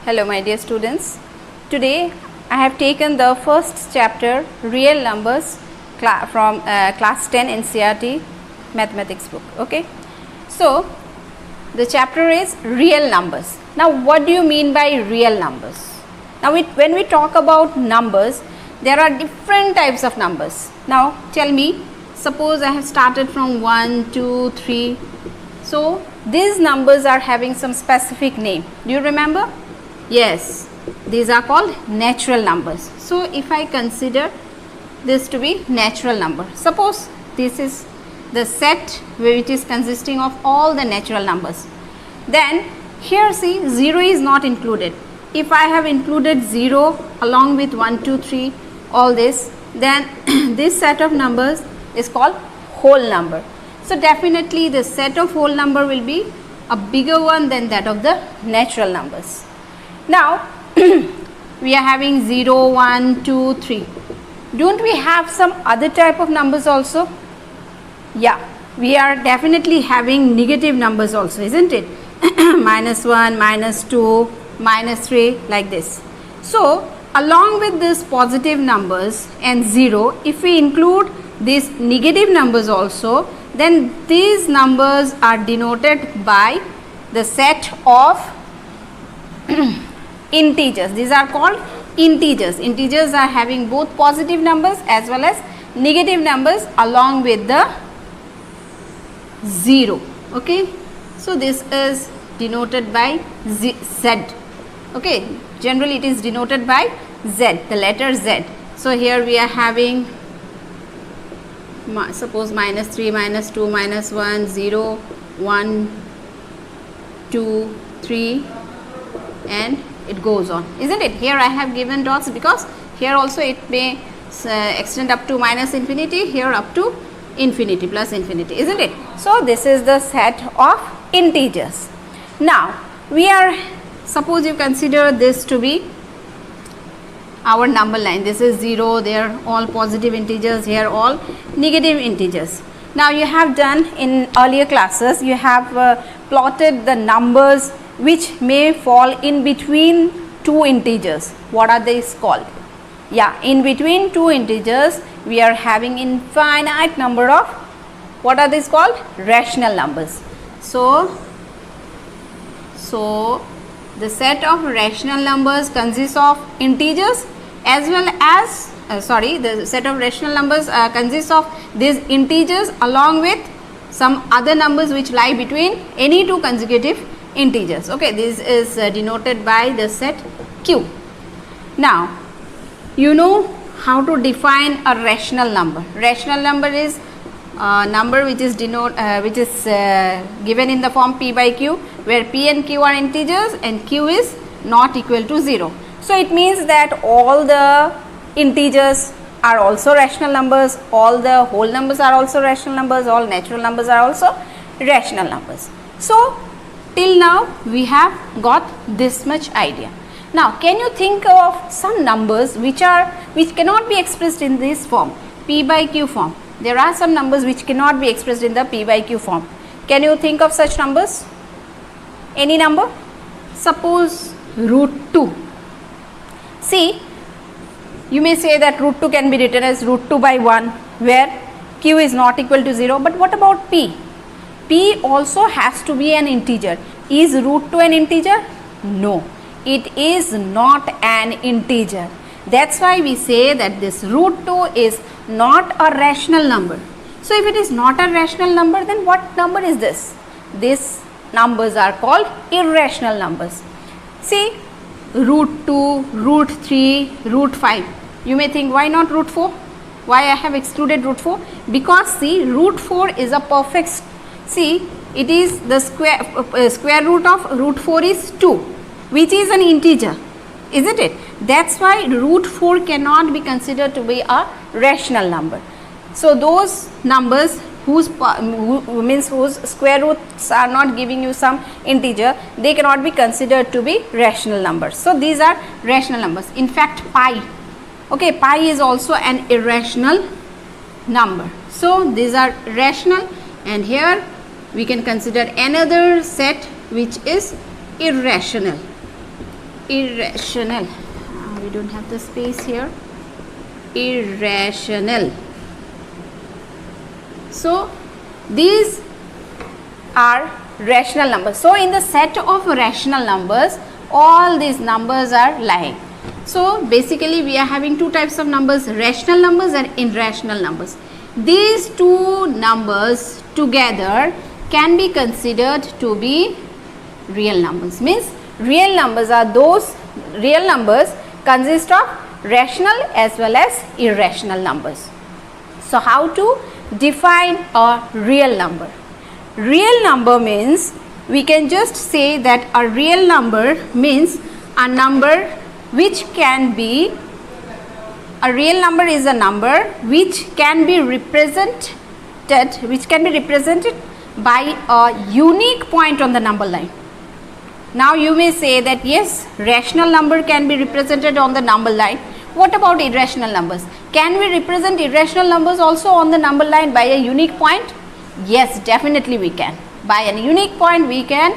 Hello my dear students. Today I have taken the first chapter real numbers from class 10 NCERT mathematics book. Okay. So the chapter is real numbers. Now what do you mean by real numbers? Now when we talk about numbers, there are different types of numbers. Now tell me, suppose I have started from 1, 2, 3. So these numbers are having some specific name. Do you remember? Yes, these are called natural numbers. So if I consider this to be natural number, suppose this is the set which is consisting of all the natural numbers. Then here see 0 is not included. If I have included 0 along with 1, 2, 3, all this, then this set of numbers is called whole number. So definitely the set of whole number will be a bigger one than that of the natural numbers. Now we are having 0, 1, 2, 3. Don't we have some other type of numbers also? Yeah, we are definitely having negative numbers also, isn't it? -1, -2, -3, like this. So along with these positive numbers and 0, if we include these negative numbers also, then these numbers are denoted by the set of integers. These are called integers. Integers are having both positive numbers as well as negative numbers along with the 0. Okay, so this is denoted by Z. Okay, generally it is denoted by Z, the letter Z. So here we are having suppose -3, -2, -1, 0, 1, 2, 3, and it goes on, isn't it? Here I have given dots because here also it may extend up to -infinity, here up to infinity, plus infinity, isn't it? So this is the set of integers. Now we are, suppose you consider this to be our number line. This is 0, they are all positive integers, here all negative integers. Now you have done in earlier classes, you have plotted the numbers which may fall in between two integers. What are these called? Yeah, in between two integers we are having infinite number of, what are these called? Rational numbers. So the set of rational numbers consists of integers as well as the set of rational numbers consists of these integers along with some other numbers which lie between any two consecutive integers. Okay, this is denoted by the set Q. Now you know how to define a rational number. Rational number is a number which is given in the form P by Q, where P and Q are integers and Q is not equal to 0. So it means that all the integers are also rational numbers, all the whole numbers are also rational numbers, all natural numbers are also rational numbers. So till now we have got this much idea. Now can you think of some numbers which cannot be expressed in this form, P by Q form? There are some numbers which cannot be expressed in the P by Q form. Can you think of such numbers? Any number? Suppose √2. See, you may say that √2 can be written as √2 by 1 where Q is not equal to 0, but what about P? P also has to be an integer. Is √2 an integer? No, it is not an integer. That's why we say that this √2 is not a rational number. So if it is not a rational number, then what number is this? These numbers are called irrational numbers. See, √2, √3, √5. You may think, why not √4? Why I have excluded √4? Because see, √4 is a perfect, see, it is the square root of √4 is 2, which is an integer, isn't it? That's why √4 cannot be considered to be a rational number. So those numbers whose square roots are not giving you some integer, they cannot be considered to be rational numbers. So these are rational numbers. In fact, pi, okay, pi is also an irrational number. So these are rational, and here we can consider another set which is irrational. irrational. We don't have the space here. Irrational. So these are rational numbers. So in the set of rational numbers, all these numbers are lying. So basically we are having two types of numbers, rational numbers and irrational numbers. These two numbers together can be considered to be real numbers. Means real numbers are those real numbers consist of rational as well as irrational numbers. So how to define a real number? Real number means, we can just say that a real number means a number which can be, a real number is a number which can be represented by a unique point on the number line. Now you may say that yes, rational number can be represented on the number line. What about irrational numbers? Can we represent irrational numbers also on the number line by a unique point? Yes, definitely we can. By a unique point we can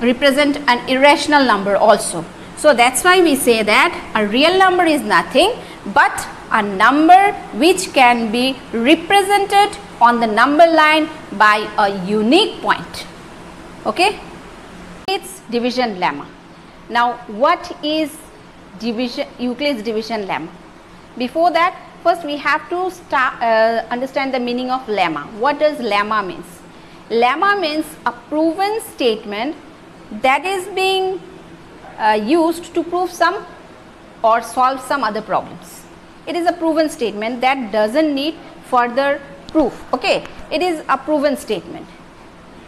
represent an irrational number also. So that's why we say that a real number is nothing but a number which can be represented on the number line by a unique point. Okay? It's division lemma. Now what is Euclid's division lemma? Before that, first we have to understand the meaning of lemma. What does lemma means? Lemma means a proven statement that is being used to prove some or solve some other problems. It is a proven statement that doesn't need further proof. Okay, it is a proven statement.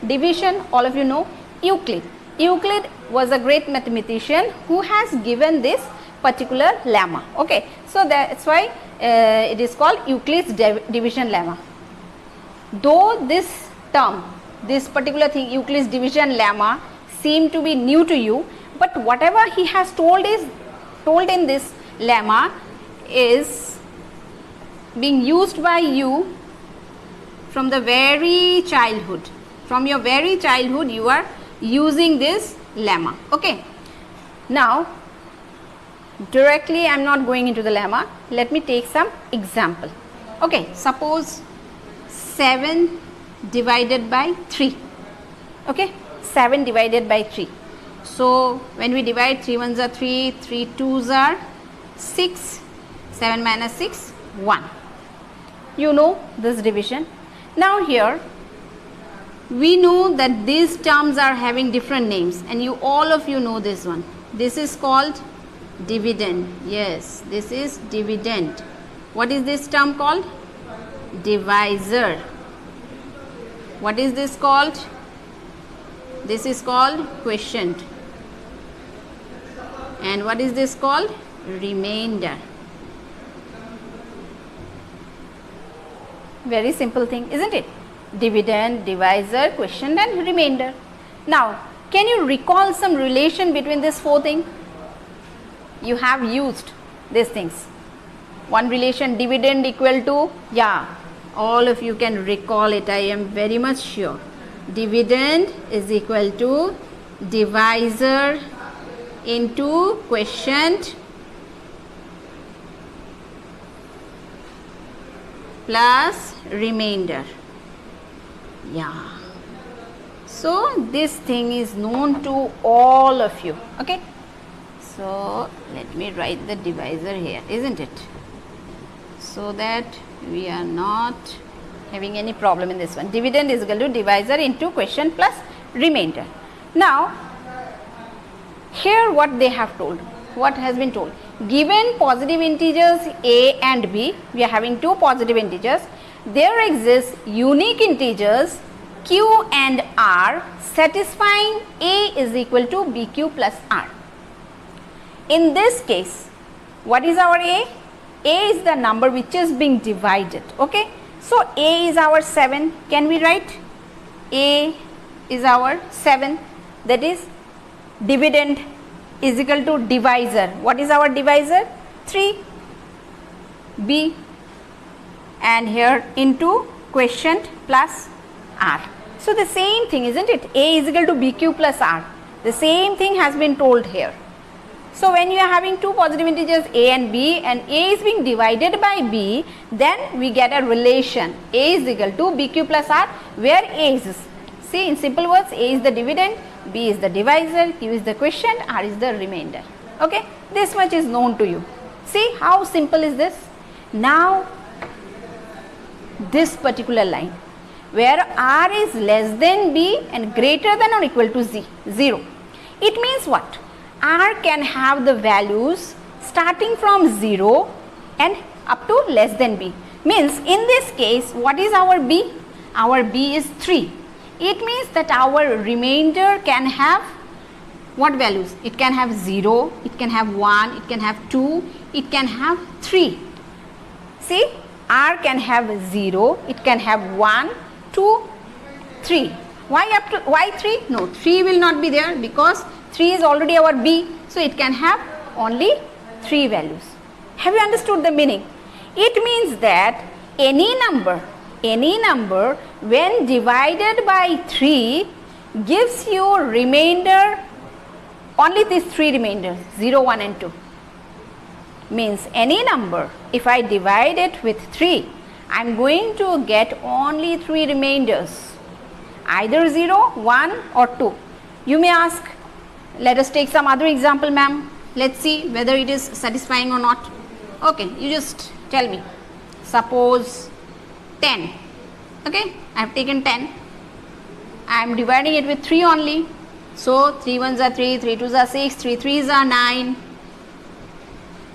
Division, all of you know, Euclid. Euclid was a great mathematician who has given this particular lemma. Okay, so that's why it is called Euclid's division lemma. Though this term, this particular thing, Euclid's division lemma, seem to be new to you, but whatever he has told in this lemma is being used by you from the very childhood. From your very childhood you are using this lemma. Okay, now directly I am not going into the lemma. Let me take some example. Okay, suppose 7 divided by 3. Okay, 7 divided by 3. So when we divide, 3 ones are 3, 3 twos are 6, 7 minus 6, 1. You know this division. Now here we know that these terms are having different names, and you all of you know this one. This is called dividend. Yes, this is dividend. What is this term called? Divisor. What is this called? This is called quotient. And what is this called? Remainder. Very simple thing, isn't it? Dividend, divisor, quotient and remainder. Now, can you recall some relation between these 4 things? You have used these things. One relation, dividend equal to, yeah, all of you can recall it, I am very much sure. Dividend is equal to divisor into quotient plus remainder. Yeah. So this thing is known to all of you. Okay. So let me write the divisor here, isn't it? So that we are not having any problem in this one. Dividend is equal to divisor into quotient plus remainder. Now here what they have told, what has been told, given positive integers a and b, we are having 2 positive integers, there exists unique integers q and r satisfying a is equal to bq plus r. In this case, what is our a? A is the number which is being divided. Okay, so a is our 7. Can we write? A is our 7, that is dividend is equal to divisor. What is our divisor? 3, b, and here into quotient plus r. So the same thing, isn't it? A is equal to bq plus r. The same thing has been told here. So when you are having two positive integers a and b, and a is being divided by b, then we get a relation a is equal to bq plus r, where a is, see, in simple words, a is the dividend, b is the divisor, q is the quotient, r is the remainder. Okay, this much is known to you. See how simple is this? Now this particular line where r is less than b and greater than or equal to 0, it means what? R can have the values starting from 0 and up to less than b. Means in this case, what is our b? Our b is 3. It means that our remainder can have what values? It can have 0, it can have 1, it can have 2, it can have 3. See, R can have 0, it can have 1, 2, 3. Why 3? No, 3 will not be there because 3 is already our b, so it can have only 3 values. Have you understood the meaning? It means that any number when divided by 3 gives you remainder, only these 3 remainders, 0, 1 and 2. Means any number, if I divide it with 3, I am going to get only 3 remainders, either 0, 1 or 2. You may ask, let us take some other example, ma'am. Let's see whether it is satisfying or not. Okay, you just tell me. Suppose 10. Okay, I have taken 10. I am dividing it with 3 only. So 3 ones are 3, 3 twos are 6, 3 threes are 9,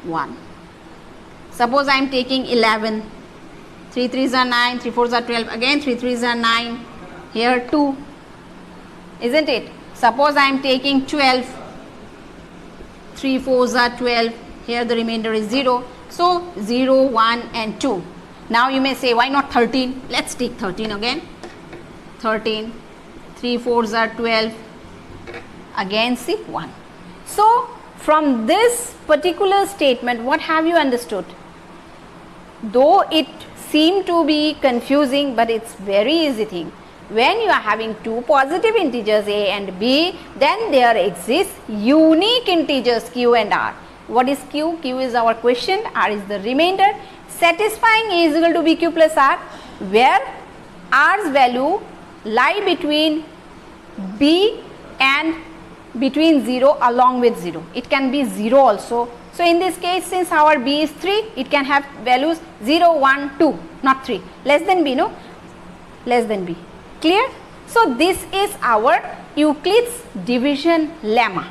1. Suppose I am taking 11. 3 threes are 9, 3 fours are 12. Again 3 threes are 9. Here 2. Isn't it? Suppose I am taking 12, 3 fours are 12, here the remainder is 0. So 0, 1 and 2. Now you may say, why not 13? Let's take 13 again. 13, 3 fours are 12, again see 1. So from this particular statement, what have you understood? Though it seemed to be confusing, but it's very easy thing. When you are having two positive integers a and b, then there exists unique integers q and r. What is q? Q is our quotient, r is the remainder, satisfying a is equal to bq plus r, where r's value lie between b and between 0 along with 0. It can be 0 also. So in this case, since our b is 3, it can have values 0, 1, 2, not 3. Less than b, no? Less than b. Clear? So this is our Euclid's division lemma.